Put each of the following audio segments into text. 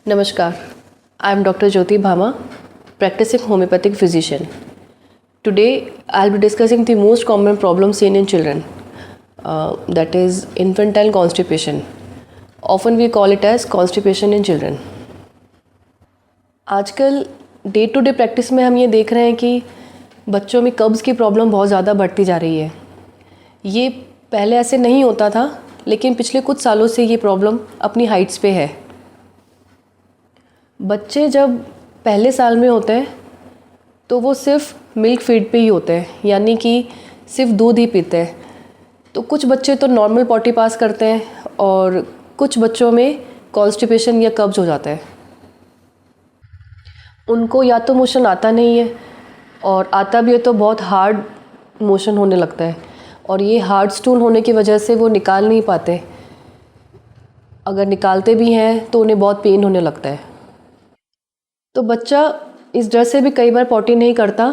Namaskar, I am Dr. Jyoti Bhama, practicing homeopathic physician. Today, I'll be discussing the most common problem seen in children, that is infantile constipation. Often we call it as constipation in children. आजकल day to day practice में हम ये देख रहे हैं कि बच्चों में कब्ज़ की प्रॉब्लम बहुत ज़्यादा बढ़ती जा रही है। ये पहले ऐसे नहीं होता था, लेकिन पिछले कुछ सालों से ये प्रॉब्लम अपनी हाइट्स पे है। बच्चे जब पहले साल में होते हैं तो वो सिर्फ मिल्क फीड पे ही होते हैं, यानी कि सिर्फ दूध ही पीते हैं। तो कुछ बच्चे तो नॉर्मल पॉटी पास करते हैं और कुछ बच्चों में कॉन्स्टिपेशन या कब्ज़ हो जाता है। उनको या तो मोशन आता नहीं है और आता भी है तो बहुत हार्ड मोशन होने लगता है, और ये हार्ड स्टूल होने की वजह से वो निकाल नहीं पाते। अगर निकालते भी हैं तो उन्हें बहुत पेन होने लगता है। तो बच्चा इस डर से भी कई बार पॉटी नहीं करता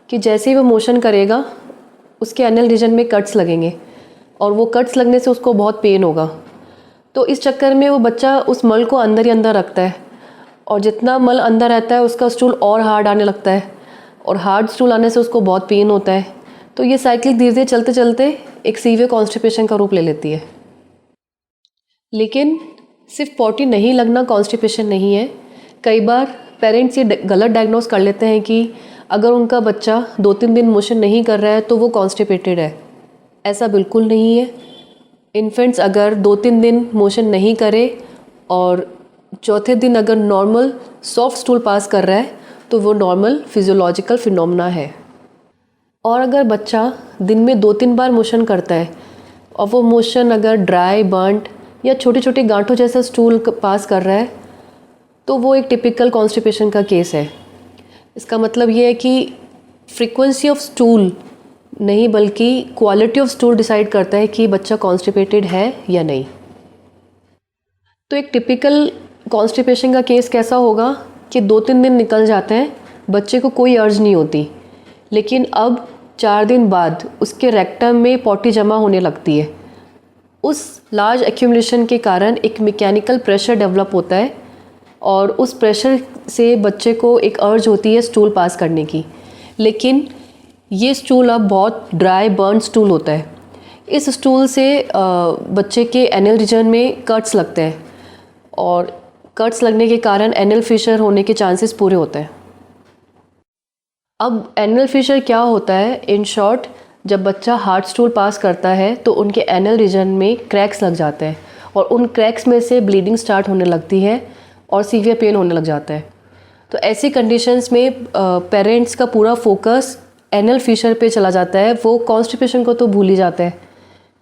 कि जैसे ही वो मोशन करेगा उसके एनल रीजन में कट्स लगेंगे और वो कट्स लगने से उसको बहुत पेन होगा। तो इस चक्कर में वो बच्चा उस मल को अंदर ही अंदर रखता है, और जितना मल अंदर रहता है उसका स्टूल और हार्ड आने लगता है, और हार्ड स्टूल आने से उसको बहुत पेन होता है। तो ये साइकिल धीरे धीरे चलते चलते एक सीवियर कॉन्स्टिपेशन का रूप ले लेती है। लेकिन सिर्फ पॉटी नहीं लगना कॉन्स्टिपेशन नहीं है। कई बार पेरेंट्स ये गलत डायग्नोस कर लेते हैं कि अगर उनका बच्चा 2-3 दिन मोशन नहीं कर रहा है तो वो कॉन्स्टिपेटेड है। ऐसा बिल्कुल नहीं है। इन्फेंट्स अगर 2-3 दिन मोशन नहीं करे और चौथे दिन अगर नॉर्मल सॉफ्ट स्टूल पास कर रहा है तो वो नॉर्मल फिजियोलॉजिकल फिनोमेना है। और अगर बच्चा दिन में 2-3 बार मोशन करता है और वो मोशन अगर ड्राई, बर्नट या छोटे छोटे गांठों जैसा स्टूल पास कर रहा है तो वो एक टिपिकल कॉन्स्टिपेशन का केस है। इसका मतलब ये है कि फ्रीक्वेंसी ऑफ स्टूल नहीं बल्कि क्वालिटी ऑफ स्टूल डिसाइड करता है कि बच्चा कॉन्स्टिपेटेड है या नहीं। तो एक टिपिकल कॉन्स्टिपेशन का केस कैसा होगा कि 2-3 दिन निकल जाते हैं, बच्चे को कोई अर्ज नहीं होती, लेकिन अब 4 दिन बाद उसके रेक्टम में पॉटी जमा होने लगती है। उस लार्ज एक्यूमुलेशन के कारण एक मैकेनिकल प्रेशर डेवलप होता है और उस प्रेशर से बच्चे को एक अर्ज होती है स्टूल पास करने की। लेकिन ये स्टूल अब बहुत ड्राई, बर्न स्टूल होता है। इस स्टूल से बच्चे के एनल रीजन में कट्स लगते हैं, और कट्स लगने के कारण एनल फिशर होने के चांसेस पूरे होते हैं। अब एनल फिशर क्या होता है? इन शॉर्ट, जब बच्चा हार्ड स्टूल पास करता है तो उनके एनल रीजन में क्रैक्स लग जाते हैं, और उन क्रैक्स में से ब्लीडिंग स्टार्ट होने लगती है और सीवियर पेन होने लग जाता है। तो ऐसी कंडीशंस में पेरेंट्स का पूरा फोकस एनल फिशर पे चला जाता है। वो कॉन्स्टिपेशन को तो भूल ही जाते हैं,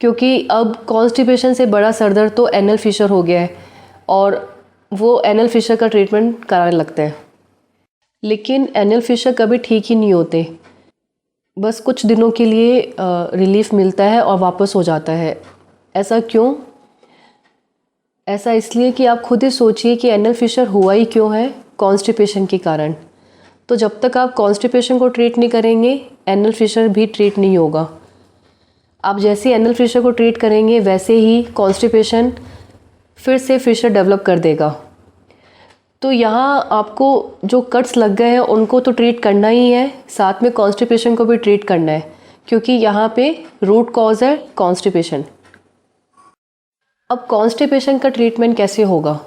क्योंकि अब कॉन्स्टिपेशन से बड़ा सरदर्द तो एनल फिशर हो गया है, और वो एनल फिशर का ट्रीटमेंट कराने लगते हैं। लेकिन एनल फिशर कभी ठीक ही नहीं होते, बस कुछ दिनों के लिए रिलीफ मिलता है और वापस हो जाता है। ऐसा क्यों? ऐसा इसलिए कि आप खुद ही सोचिए कि एनल फिशर हुआ ही क्यों है? कॉन्स्टिपेशन के कारण। तो जब तक आप कॉन्स्टिपेशन को ट्रीट नहीं करेंगे, एनल फिशर भी ट्रीट नहीं होगा। आप जैसे एनल फिशर को ट्रीट करेंगे वैसे ही कॉन्स्टिपेशन फिर से फिशर डेवलप कर देगा। तो यहाँ आपको जो कट्स लग गए हैं उनको तो ट्रीट करना ही है, साथ में कॉन्स्टिपेशन को भी ट्रीट करना है, क्योंकि यहाँ पे रूट कॉज है कॉन्स्टिपेशन। अब कॉन्स्टिपेशन का ट्रीटमेंट कैसे होगा?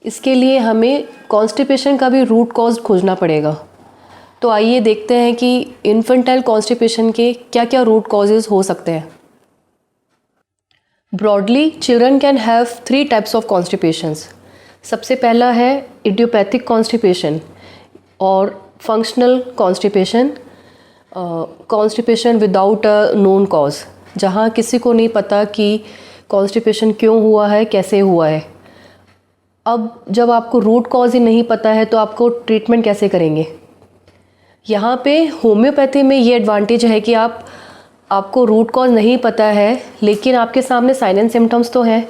इसके लिए हमें कॉन्स्टिपेशन का भी रूट कॉज खोजना पड़ेगा। तो आइए देखते हैं कि इन्फेंटाइल कॉन्स्टिपेशन के क्या क्या रूट कॉजेज़ हो सकते हैं। Broadly, children can have 3 types of constipations. सबसे पहला है इडियोपैथिक कॉन्स्टिपेशन और functional constipation, constipation without a known cause, जहाँ किसी को नहीं पता कि कॉन्स्टिपेशन क्यों हुआ है, कैसे हुआ है। अब जब आपको रूट कॉज ही नहीं पता है तो आपको ट्रीटमेंट कैसे करेंगे? यहाँ पे होम्योपैथी में ये एडवांटेज है कि आपको रूट कॉज नहीं पता है, लेकिन आपके सामने साइन एंड सिम्टम्स तो हैं।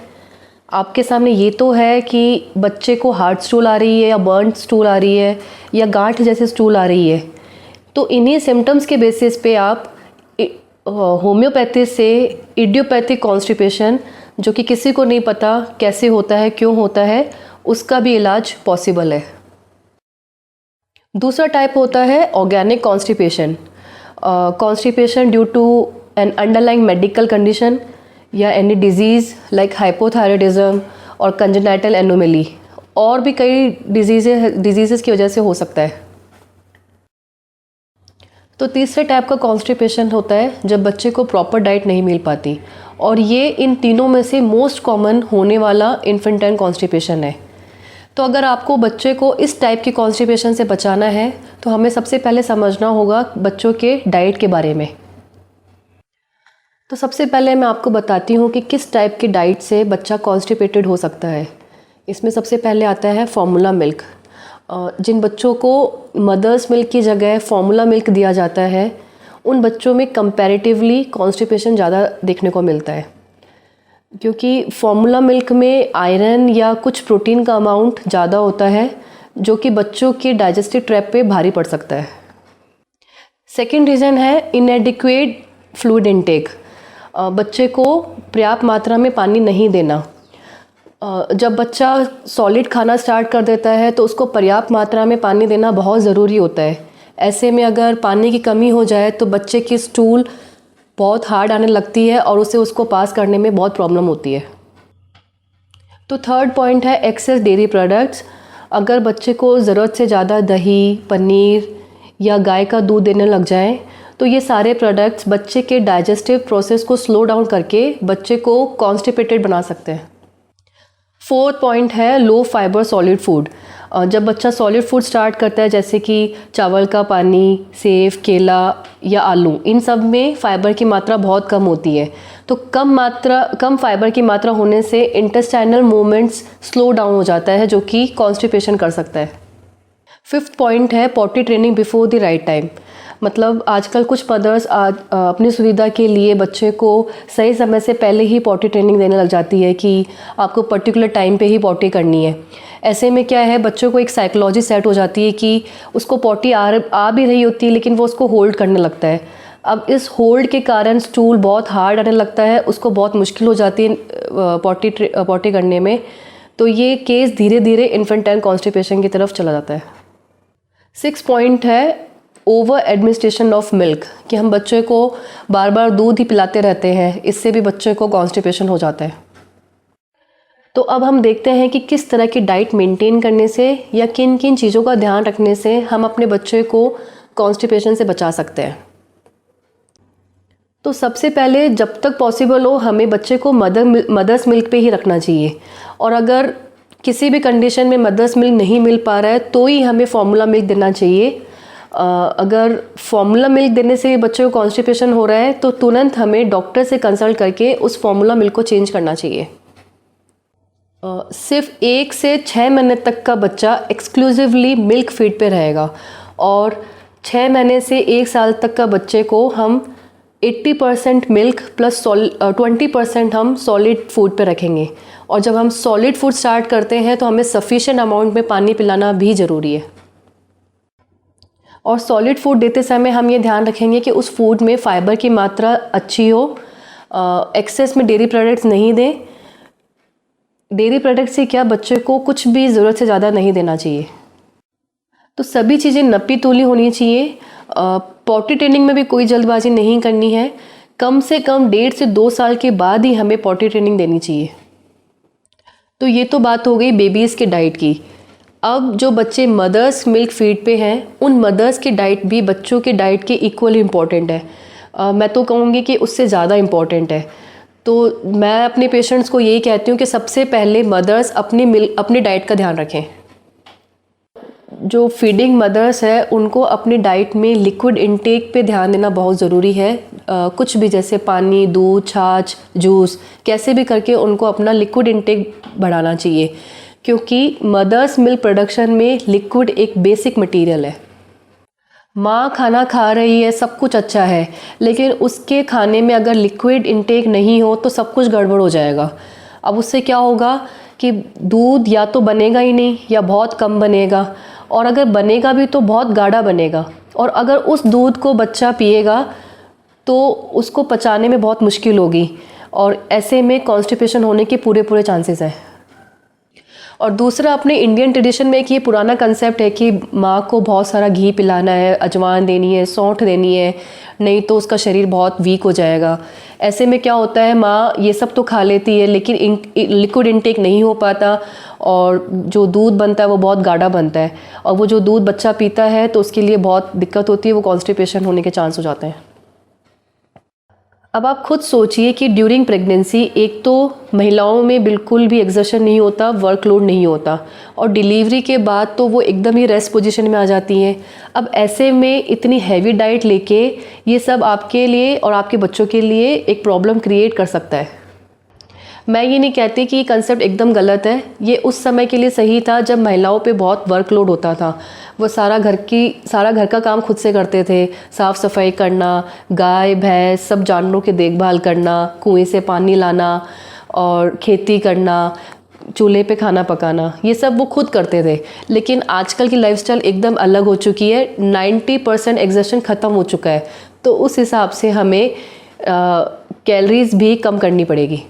आपके सामने ये तो है कि बच्चे को हार्ड स्टूल आ रही है या बर्न स्टूल आ रही है या गांठ जैसे स्टूल आ रही है। तो इन्हीं सिम्टम्स के बेसिस पे आप होम्योपैथी से इडियोपैथिक कॉन्स्टिपेशन, जो कि किसी को नहीं पता कैसे होता है, क्यों होता है, उसका भी इलाज पॉसिबल है। दूसरा टाइप होता है organic constipation. Constipation due to an underlying medical condition या एनी डिजीज़ लाइक हाइपोथायराइडिज्म और कंजेनाइटल एनोमली, और भी कई डिजीज़ की वजह से हो सकता है। तो तीसरे टाइप का कॉन्स्टिपेशन होता है जब बच्चे को प्रॉपर डाइट नहीं मिल पाती, और ये इन तीनों में से मोस्ट कॉमन होने वाला इन्फेंटाइल कॉन्स्टिपेशन है। तो अगर आपको बच्चे को इस टाइप की कॉन्स्टिपेशन से बचाना है तो हमें सबसे पहले समझना होगा बच्चों के डाइट के बारे में। तो सबसे पहले मैं आपको बताती हूँ कि किस टाइप की डाइट से बच्चा कॉन्स्टिपेटेड हो सकता है। इसमें सबसे पहले आता है फॉर्मूला मिल्क। जिन बच्चों को मदर्स मिल्क की जगह फॉर्मूला मिल्क दिया जाता है उन बच्चों में कंपैरेटिवली कॉन्स्टिपेशन ज़्यादा देखने को मिलता है, क्योंकि फॉर्मूला मिल्क में आयरन या कुछ प्रोटीन का अमाउंट ज़्यादा होता है जो कि बच्चों के डाइजेस्टिव ट्रैक्ट पे भारी पड़ सकता है। सेकेंड रीज़न है इनएडिक्वेट फ्लूइड इनटेक। बच्चे को पर्याप्त मात्रा में पानी नहीं देना। जब बच्चा सॉलिड खाना स्टार्ट कर देता है तो उसको पर्याप्त मात्रा में पानी देना बहुत ज़रूरी होता है। ऐसे में अगर पानी की कमी हो जाए तो बच्चे की स्टूल बहुत हार्ड आने लगती है और उसको पास करने में बहुत प्रॉब्लम होती है। तो थर्ड पॉइंट है एक्सेस डेयरी प्रोडक्ट्स। अगर बच्चे को ज़रूरत से ज़्यादा दही, पनीर या गाय का दूध देने लग जाएं तो ये सारे प्रोडक्ट्स बच्चे के डाइजेस्टिव प्रोसेस को स्लो डाउन करके बच्चे को कॉन्स्टिपेटेड बना सकते हैं। फोर्थ पॉइंट है लो फाइबर सॉलिड फूड। जब बच्चा सॉलिड फूड स्टार्ट करता है जैसे कि चावल का पानी, सेब, केला या आलू, इन सब में फ़ाइबर की मात्रा बहुत कम होती है। तो कम फाइबर की मात्रा होने से इंटेस्टाइनल मूवमेंट्स स्लो डाउन हो जाता है जो कि कॉन्स्टिपेशन कर सकता है। फिफ्थ पॉइंट है potty training before the right time. मतलब आजकल कुछ मदर्स अपनी सुविधा के लिए बच्चे को सही समय से पहले ही पॉटी ट्रेनिंग देने लग जाती है कि आपको पर्टिकुलर टाइम पे ही पॉटी करनी है। ऐसे में क्या है, बच्चों को एक साइकोलॉजी सेट हो जाती है कि उसको पॉटी आ भी रही होती है लेकिन वो उसको होल्ड करने लगता है। अब इस होल्ड के कारण स्टूल बहुत हार्ड आने लगता है, उसको बहुत मुश्किल हो जाती है पॉटी करने में। तो ये केस धीरे धीरे इन्फेंटाइल कॉन्स्टिपेशन की तरफ चला जाता है। सिक्स पॉइंट है ओवर एडमिनिस्ट्रेशन ऑफ मिल्क, कि हम बच्चे को बार बार दूध ही पिलाते रहते हैं, इससे भी बच्चे को कॉन्स्टिपेशन हो जाता है। तो अब हम देखते हैं कि किस तरह की डाइट मेंटेन करने से या किन किन चीज़ों का ध्यान रखने से हम अपने बच्चे को कॉन्स्टिपेशन से बचा सकते हैं। तो सबसे पहले जब तक पॉसिबल हो हमें बच्चे को मदर्स मिल्क पे ही रखना चाहिए, और अगर किसी भी कंडीशन में मदर्स मिल्क नहीं मिल पा रहा है तो ही हमें फॉर्मूला मिल्क देना चाहिए। अगर फॉर्मूला मिल्क देने से बच्चे को कॉन्स्टिपेशन हो रहा है तो तुरंत हमें डॉक्टर से कंसल्ट करके उस फॉर्मूला मिल्क को चेंज करना चाहिए। सिर्फ 1 से 6 महीने तक का बच्चा एक्सक्लूसिवली मिल्क फीड पे रहेगा, और 6 महीने से 1 साल तक का बच्चे को हम 80% मिल्क प्लस 20% हम सॉलिड फूड पे रखेंगे। और जब हम सॉलिड फूड स्टार्ट करते हैं तो हमें सफिशिएंट अमाउंट में पानी पिलाना भी ज़रूरी है। और सॉलिड फूड देते समय हम ये ध्यान रखेंगे कि उस फूड में फ़ाइबर की मात्रा अच्छी हो। एक्सेस में डेयरी प्रोडक्ट्स नहीं दें। डेयरी प्रोडक्ट से क्या, बच्चे को कुछ भी ज़रूरत से ज़्यादा नहीं देना चाहिए। तो सभी चीज़ें नपी तुली होनी चाहिए। पॉटी ट्रेनिंग में भी कोई जल्दबाजी नहीं करनी है। कम से कम 1.5 से 2 साल के बाद ही हमें पॉटी ट्रेनिंग देनी चाहिए। तो ये तो बात हो गई बेबीज़ के डाइट की। अब जो बच्चे मदर्स मिल्क फीड पे हैं उन मदर्स की डाइट भी बच्चों के डाइट के इक्वली इम्पॉर्टेंट है। मैं तो कहूँगी कि उससे ज़्यादा इम्पॉर्टेंट है। तो मैं अपने पेशेंट्स को यही कहती हूँ कि सबसे पहले मदर्स अपनी डाइट का ध्यान रखें। जो फीडिंग मदर्स है उनको अपनी डाइट में लिक्विड इनटेक पे ध्यान देना बहुत ज़रूरी है। कुछ भी जैसे पानी, दूध, छाछ, जूस, कैसे भी करके उनको अपना लिक्विड इनटेक बढ़ाना चाहिए, क्योंकि मदर्स मिल्क प्रोडक्शन में लिक्विड एक बेसिक मटेरियल है। माँ खाना खा रही है, सब कुछ अच्छा है, लेकिन उसके खाने में अगर लिक्विड इनटेक नहीं हो तो सब कुछ गड़बड़ हो जाएगा। अब उससे क्या होगा कि दूध या तो बनेगा ही नहीं या बहुत कम बनेगा, और अगर बनेगा भी तो बहुत गाढ़ा बनेगा, और अगर उस दूध को बच्चा पिएगा तो उसको पचाने में बहुत मुश्किल होगी, और ऐसे में कॉन्स्टिपेशन होने के पूरे चांसेस हैं। और दूसरा, अपने इंडियन ट्रेडिशन में एक ये पुराना कंसेप्ट है कि माँ को बहुत सारा घी पिलाना है, अजवाइन देनी है, सौंठ देनी है, नहीं तो उसका शरीर बहुत वीक हो जाएगा। ऐसे में क्या होता है, माँ ये सब तो खा लेती है लेकिन लिक्विड इनटेक नहीं हो पाता और जो दूध बनता है वो बहुत गाढ़ा बनता है, और वो जो दूध बच्चा पीता है तो उसके लिए बहुत दिक्कत होती है, वो कॉन्स्टिपेशन होने के चांस हो जाते हैं। अब आप खुद सोचिए कि ड्यूरिंग प्रेगनेंसी एक तो महिलाओं में बिल्कुल भी एक्सर्शन नहीं होता, वर्कलोड नहीं होता, और डिलीवरी के बाद तो वो एकदम ही रेस्ट पोजीशन में आ जाती हैं। अब ऐसे में इतनी हैवी डाइट लेके ये सब आपके लिए और आपके बच्चों के लिए एक प्रॉब्लम क्रिएट कर सकता है। मैं ये नहीं कहती कि ये कंसेप्ट एकदम गलत है, ये उस समय के लिए सही था जब महिलाओं पे बहुत वर्कलोड होता था। वो सारा घर का काम खुद से करते थे, साफ़ सफाई करना, गाय भैंस सब जानवरों की देखभाल करना, कुएं से पानी लाना और खेती करना, चूल्हे पे खाना पकाना, ये सब वो खुद करते थे। लेकिन आजकल की लाइफस्टाइल एकदम अलग हो चुकी है, 90% एक्सर्शन ख़त्म हो चुका है, तो उस हिसाब से हमें कैलोरीज भी कम करनी पड़ेगी।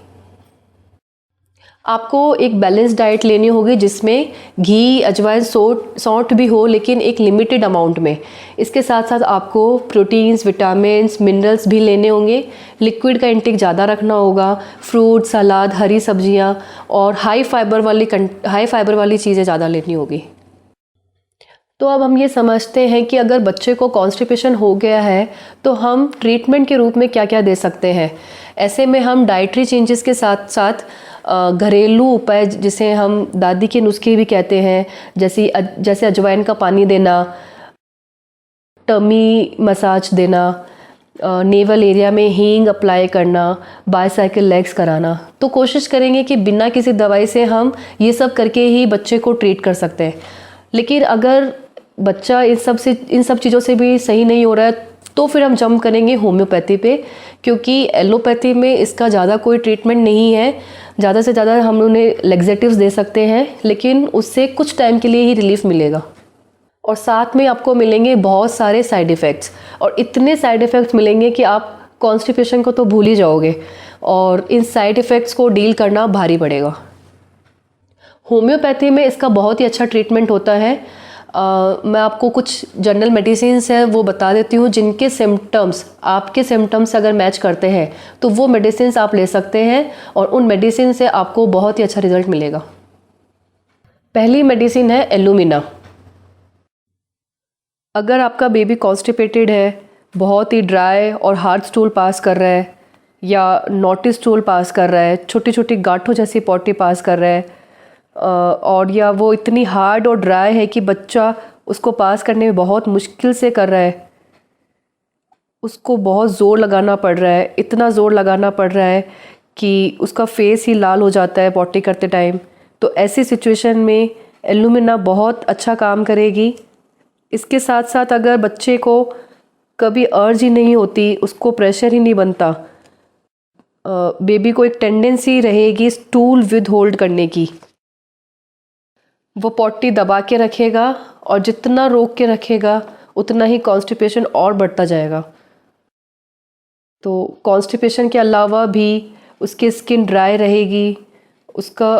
आपको एक बैलेंस डाइट लेनी होगी जिसमें घी, अजवाइन, सौंठ भी हो, लेकिन एक लिमिटेड अमाउंट में। इसके साथ साथ आपको प्रोटीन्स, विटामिन्स, मिनरल्स भी लेने होंगे। लिक्विड का इंटेक ज़्यादा रखना होगा, फ्रूट, सलाद, हरी सब्जियां और हाई फाइबर वाली चीज़ें ज़्यादा लेनी होगी। तो अब हम ये समझते हैं कि अगर बच्चे को कॉन्स्टिपेशन हो गया है तो हम ट्रीटमेंट के रूप में क्या क्या दे सकते हैं। ऐसे में हम डाइटरी चेंजेस के साथ साथ घरेलू उपाय, जिसे हम दादी के नुस्खे भी कहते हैं, जैसे अजवाइन का पानी देना, टमी मसाज देना, नेवल एरिया में हींग अप्लाई करना, बाईसाइकिल लेग्स कराना, तो कोशिश करेंगे कि बिना किसी दवाई से हम ये सब करके ही बच्चे को ट्रीट कर सकते हैं। लेकिन अगर बच्चा इन सब चीज़ों से भी सही नहीं हो रहा है तो फिर हम जंप करेंगे होम्योपैथी पे, क्योंकि एलोपैथी में इसका ज़्यादा कोई ट्रीटमेंट नहीं है। ज़्यादा से ज़्यादा हम उन्हें लेग्जेटिव्स दे सकते हैं, लेकिन उससे कुछ टाइम के लिए ही रिलीफ मिलेगा, और साथ में आपको मिलेंगे बहुत सारे साइड इफ़ेक्ट्स, और इतने साइड इफ़ेक्ट्स मिलेंगे कि आप कॉन्स्टिपेशन को तो भूल ही जाओगे, और इन साइड इफ़ेक्ट्स को डील करना भारी पड़ेगा। होम्योपैथी में इसका बहुत ही अच्छा ट्रीटमेंट होता है। मैं आपको कुछ जनरल मेडिसिन्स हैं वो बता देती हूँ, जिनके सिम्टम्स आपके सिम्टम्स अगर मैच करते हैं तो वो मेडिसिन्स आप ले सकते हैं, और उन मेडिसिन से आपको बहुत ही अच्छा रिजल्ट मिलेगा। पहली मेडिसिन है एलुमिना। अगर आपका बेबी कॉन्स्टिपेटेड है, बहुत ही ड्राई और हार्ड स्टूल पास कर रहा है, या नॉटी स्टूल पास कर रहा है, छोटी छोटी गांठों जैसी पॉटी पास कर रहा है, और या वो इतनी हार्ड और ड्राई है कि बच्चा उसको पास करने में बहुत मुश्किल से कर रहा है, उसको बहुत ज़ोर लगाना पड़ रहा है, इतना ज़ोर लगाना पड़ रहा है कि उसका फेस ही लाल हो जाता है पॉटी करते टाइम, तो ऐसी सिचुएशन में एलुमिना बहुत अच्छा काम करेगी। इसके साथ साथ अगर बच्चे को कभी अर्ज ही नहीं होती, उसको प्रेशर ही नहीं बनता, बेबी को एक टेंडेंसी रहेगी स्टूल विद होल्ड करने की, वो पॉटी दबा के रखेगा, और जितना रोक के रखेगा उतना ही कॉन्स्टिपेशन और बढ़ता जाएगा। तो कॉन्स्टिपेशन के अलावा भी उसकी स्किन ड्राई रहेगी, उसका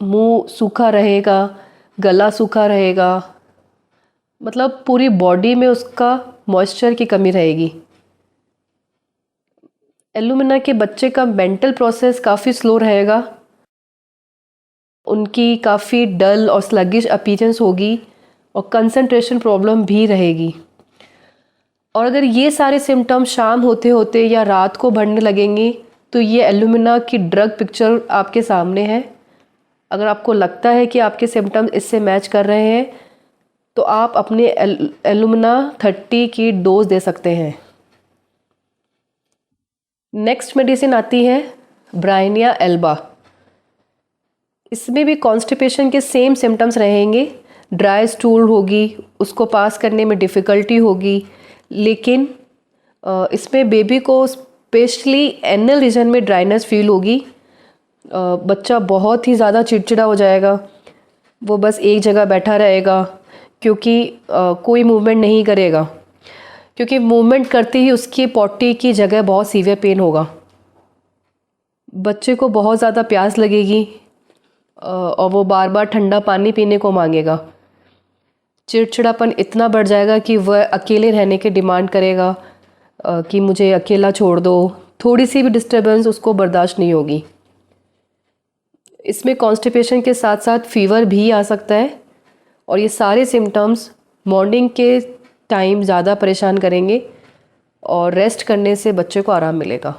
मुंह सूखा रहेगा, गला सूखा रहेगा, मतलब पूरी बॉडी में उसका मॉइस्चर की कमी रहेगी। एलुमिना के बच्चे का मेंटल प्रोसेस काफ़ी स्लो रहेगा, उनकी काफ़ी डल और स्लगिश अपीयरेंस होगी, और कंसंट्रेशन प्रॉब्लम भी रहेगी। और अगर ये सारे सिम्टम्स शाम होते होते या रात को बढ़ने लगेंगे तो ये एलुमिना की ड्रग पिक्चर आपके सामने है। अगर आपको लगता है कि आपके सिम्टम्स इससे मैच कर रहे हैं तो आप अपने एलुमिना 30 की डोज दे सकते हैं। नेक्स्ट मेडिसिन आती है ब्राइनिया एल्बा। इसमें भी कॉन्स्टिपेशन के सेम सिम्टम्स रहेंगे, ड्राई स्टूल होगी, उसको पास करने में डिफ़िकल्टी होगी, लेकिन इसमें बेबी को स्पेशली एनल रीजन में ड्राइनेस फील होगी। बच्चा बहुत ही ज़्यादा चिड़चिड़ा हो जाएगा, वो बस एक जगह बैठा रहेगा, क्योंकि कोई मूवमेंट नहीं करेगा, क्योंकि मूवमेंट करते ही उसकी पॉटी की जगह बहुत सीवियर पेन होगा। बच्चे को बहुत ज़्यादा प्यास लगेगी, और वो बार बार ठंडा पानी पीने को मांगेगा। चिड़चिड़ापन इतना बढ़ जाएगा कि वह अकेले रहने की डिमांड करेगा कि मुझे अकेला छोड़ दो। थोड़ी सी भी डिस्टर्बेंस उसको बर्दाश्त नहीं होगी। इसमें कॉन्स्टिपेशन के साथ साथ फीवर भी आ सकता है और ये सारे सिम्टम्स मॉर्निंग के टाइम ज़्यादा परेशान करेंगे और रेस्ट करने से बच्चे को आराम मिलेगा।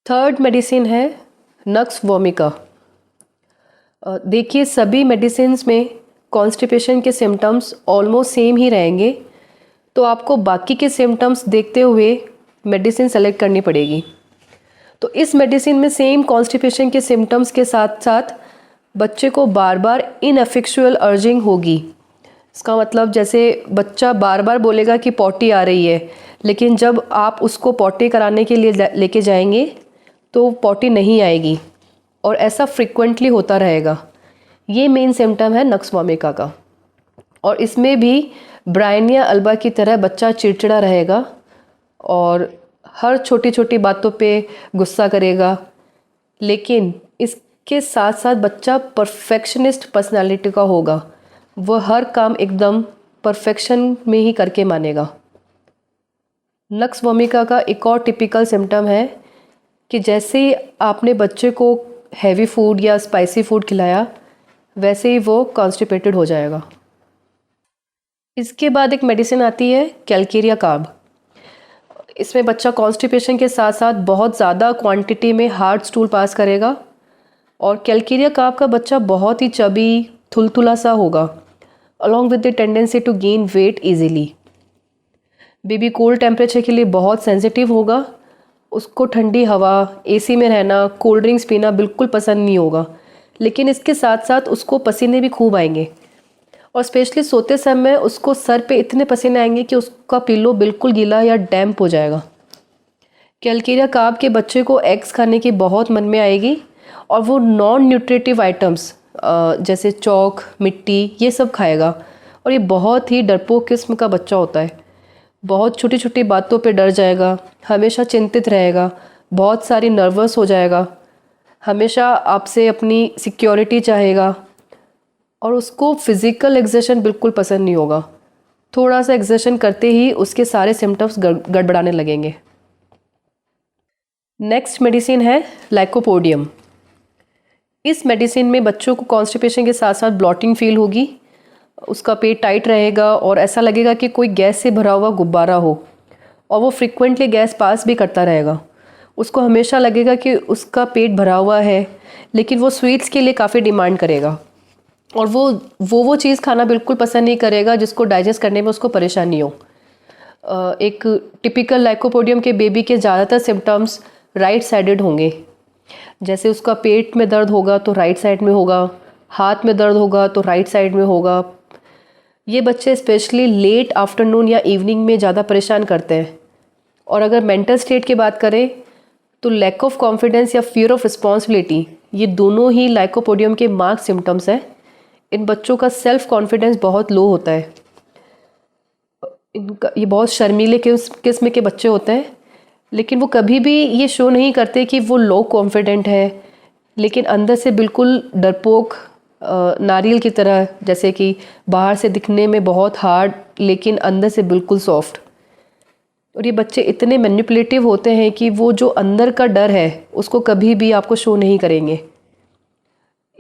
थर्ड मेडिसिन है नक्स वोमिका। देखिए सभी मेडिसिन्स में कॉन्स्टिपेशन के सिम्टम्स ऑलमोस्ट सेम ही रहेंगे, तो आपको बाकी के सिम्टम्स देखते हुए मेडिसिन सेलेक्ट करनी पड़ेगी। तो इस मेडिसिन में सेम कॉन्स्टिपेशन के सिम्टम्स के साथ साथ बच्चे को बार बार इनएफिक्चुअल अर्जिंग होगी। इसका मतलब जैसे बच्चा बार बार बोलेगा कि पॉटी आ रही है, लेकिन जब आप उसको पॉटी कराने के लिए लेके जाएंगे तो पॉटी नहीं आएगी और ऐसा फ्रिक्वेंटली होता रहेगा। ये मेन सिम्टम है नक्स वोमिका का। और इसमें भी ब्रायनिया अल्बा की तरह बच्चा चिड़चिड़ा रहेगा और हर छोटी छोटी बातों पे गुस्सा करेगा, लेकिन इसके साथ साथ बच्चा परफेक्शनिस्ट पर्सनालिटी का होगा। वह हर काम एकदम परफेक्शन में ही करके मानेगा। नक्स वोमिका का एक और टिपिकल सिम्टम है कि जैसे ही आपने बच्चे को हैवी फूड या स्पाइसी फूड खिलाया वैसे ही वो कॉन्स्टिपेटेड हो जाएगा। इसके बाद एक मेडिसिन आती है कैलकेरिया कार्ब। इसमें बच्चा कॉन्स्टिपेशन के साथ साथ बहुत ज़्यादा क्वांटिटी में हार्ड स्टूल पास करेगा और कैलकेरिया कार्ब का बच्चा बहुत ही चबी थुलथुला सा होगा, along with the tendency to gain weight easily. Baby cold temperature के लिए बहुत सेंसिटिव होगा। उसको ठंडी हवा, एसी में रहना, कोल्ड ड्रिंक्स पीना बिल्कुल पसंद नहीं होगा, लेकिन इसके साथ साथ उसको पसीने भी खूब आएंगे और स्पेशली सोते समय उसको सर पे इतने पसीने आएंगे कि उसका पिल्लो बिल्कुल गीला या डैम्प हो जाएगा। कैलकेरिया कार्ब के बच्चे को एग्स खाने की बहुत मन में आएगी और वो नॉन न्यूट्रिटिव आइटम्स जैसे चौक, मिट्टी, ये सब खाएगा। और ये बहुत ही डरपोक किस्म का बच्चा होता है। बहुत छोटी छोटी बातों पे डर जाएगा, हमेशा चिंतित रहेगा, बहुत सारी नर्वस हो जाएगा, हमेशा आपसे अपनी सिक्योरिटी चाहेगा और उसको फिज़िकल एक्सर्शन बिल्कुल पसंद नहीं होगा। थोड़ा सा एक्सर्शन करते ही उसके सारे सिम्टम्स गड़बड़ाने लगेंगे। नेक्स्ट मेडिसिन है लाइकोपोडियम। इस मेडिसिन में बच्चों को कॉन्स्टिपेशन के साथ साथ ब्लॉटिंग फील होगी, उसका पेट टाइट रहेगा और ऐसा लगेगा कि कोई गैस से भरा हुआ गुब्बारा हो और वो फ्रिक्वेंटली गैस पास भी करता रहेगा। उसको हमेशा लगेगा कि उसका पेट भरा हुआ है, लेकिन वो स्वीट्स के लिए काफ़ी डिमांड करेगा और वो चीज़ खाना बिल्कुल पसंद नहीं करेगा जिसको डाइजेस्ट करने में उसको परेशानी हो। एक टिपिकल लाइकोपोडियम के बेबी के ज़्यादातर सिम्टम्स राइट साइडेड होंगे। जैसे उसका पेट में दर्द होगा तो राइट साइड में होगा, हाथ में दर्द होगा तो राइट साइड में होगा। ये बच्चे स्पेशली लेट आफ्टरनून या इवनिंग में ज़्यादा परेशान करते हैं। और अगर मेंटल स्टेट की बात करें तो लैक ऑफ कॉन्फिडेंस या फियर ऑफ रिस्पॉन्सिबिलिटी, ये दोनों ही लाइकोपोडियम के मार्क सिम्टम्स हैं। इन बच्चों का सेल्फ कॉन्फिडेंस बहुत लो होता है। ये बहुत शर्मीले किस्म के बच्चे होते हैं, लेकिन वो कभी भी ये शो नहीं करते कि वो लो कॉन्फिडेंट है, लेकिन अंदर से बिल्कुल डरपोक नारियल की तरह, जैसे कि बाहर से दिखने में बहुत हार्ड लेकिन अंदर से बिल्कुल सॉफ्ट। और ये बच्चे इतने मैनिपुलेटिव होते हैं कि वो जो अंदर का डर है उसको कभी भी आपको शो नहीं करेंगे।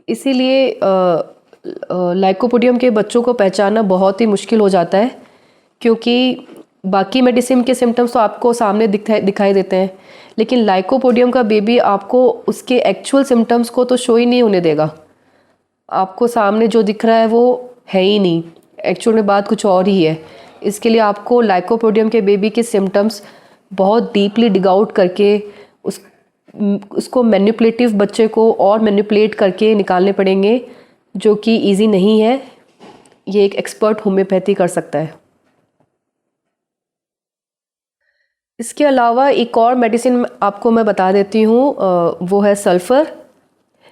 इसीलिए लाइकोपोडियम के बच्चों को पहचानना बहुत ही मुश्किल हो जाता है, क्योंकि बाकी मेडिसिन के सिम्टम्स तो आपको सामने दिखाई देते हैं, लेकिन लाइकोपोडियम का बेबी आपको उसके एक्चुअल सिम्टम्स को तो शो ही नहीं होने देगा। आपको सामने जो दिख रहा है वो है ही नहीं, एक्चुअल में बात कुछ और ही है। इसके लिए आपको लाइकोपोडियम के बेबी के सिम्टम्स बहुत डीपली डिग आउट करके उसको मैनिपुलेटिव बच्चे को और मैनिपुलेट करके निकालने पड़ेंगे, जो कि इजी नहीं है। ये एक एक्सपर्ट होम्योपैथी कर सकता है। इसके अलावा एक और मेडिसिन आपको मैं बता देती हूँ, वो है सल्फ़र।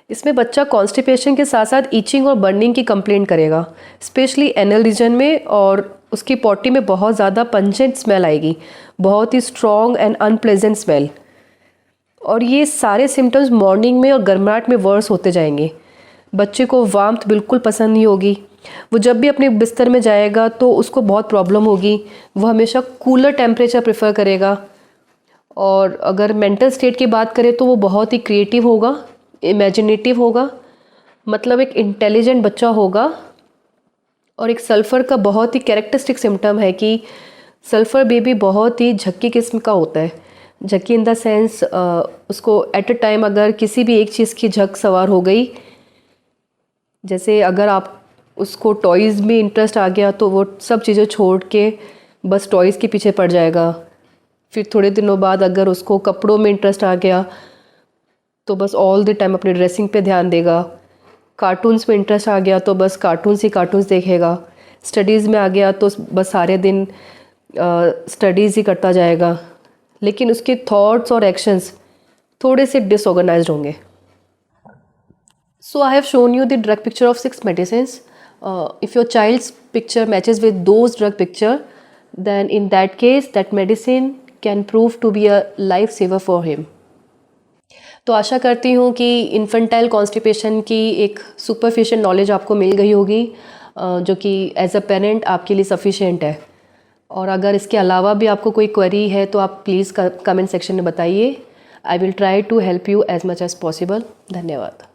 इसमें बच्चा कॉन्स्टिपेशन के साथ साथ ईचिंग और बर्निंग की कंप्लेंट करेगा, स्पेशली एनल रीजन में, और उसकी पॉटी में बहुत ज़्यादा पंजेंट स्मेल आएगी, बहुत ही स्ट्रॉन्ग एंड अनप्लेजेंट स्मेल। और ये सारे सिम्टम्स मॉर्निंग में और गर्माहट में वर्स होते जाएंगे। बच्चे को वार्मथ बिल्कुल पसंद नहीं होगी, वो जब भी अपने बिस्तर में जाएगा तो उसको बहुत प्रॉब्लम होगी, वो हमेशा कूलर टेम्परेचर प्रेफर करेगा। और अगर मेंटल स्टेट की बात करें तो वो बहुत ही क्रिएटिव होगा, इमेजिनेटिव होगा, मतलब एक इंटेलिजेंट बच्चा होगा। और एक सल्फ़र का बहुत ही कैरेक्टरिस्टिक सिम्टम है कि सल्फ़र बेबी बहुत ही झक्की किस्म का होता है। झक्की इन द सेंस उसको एट अ टाइम अगर किसी भी एक चीज़ की झक सवार हो गई, जैसे अगर आप उसको टॉयज़ में इंटरेस्ट आ गया तो वो सब चीज़ें छोड़ के बस टॉयज़ के पीछे पड़ जाएगा। फिर थोड़े दिनों बाद अगर उसको कपड़ों में इंटरेस्ट आ गया तो बस ऑल द टाइम अपनी ड्रेसिंग पे ध्यान देगा। कार्टून्स में इंटरेस्ट आ गया तो बस कार्टून्स ही कार्टून्स देखेगा। स्टडीज़ में आ गया तो बस सारे दिन स्टडीज़ ही करता जाएगा, लेकिन उसके थॉट्स और एक्शंस थोड़े से डिसऑर्गेनाइज्ड होंगे। So I have shown you the drug picture of 6 medicines. If your child's picture matches with those drug picture, then in that case that medicine can prove to be a lifesaver for him. तो आशा करती हूँ कि infantile constipation की एक superficial knowledge आपको मिल गई होगी, जो कि एज अ पेरेंट आपके लिए सफिशिएंट है। और अगर इसके अलावा भी आपको कोई क्वेरी है तो आप प्लीज़ कमेंट सेक्शन में बताइए। I will try to help you as much as possible. धन्यवाद।